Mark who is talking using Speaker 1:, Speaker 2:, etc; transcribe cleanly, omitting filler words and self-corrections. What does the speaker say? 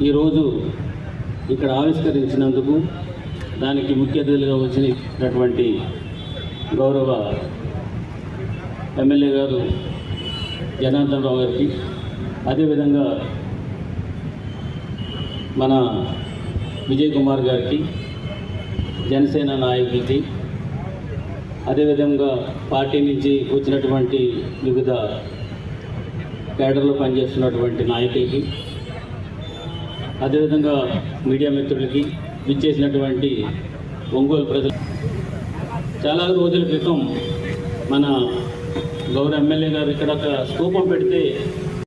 Speaker 1: ఈరోజు ఇక్కడ ఆవిష్కరించినందుకు దానికి ముఖ్య అతిథులుగా వచ్చినటువంటి గౌరవ ఎమ్మెల్యే గారు జనార్దన్ రావు గారికి, అదేవిధంగా మన విజయ్ కుమార్ గారికి, జనసేన నాయకులకి, అదేవిధంగా పార్టీ నుంచి వచ్చినటువంటి వివిధ కేడర్లో పనిచేస్తున్నటువంటి నాయకులకి, అదేవిధంగా మీడియా మిత్రులకి, విచ్చేసినటువంటి ఒంగోలు ప్రజలు. చాలా రోజుల క్రితం మన గౌరవ ఎమ్మెల్యే గారు ఇక్కడ ఒక స్తూపం పెడితే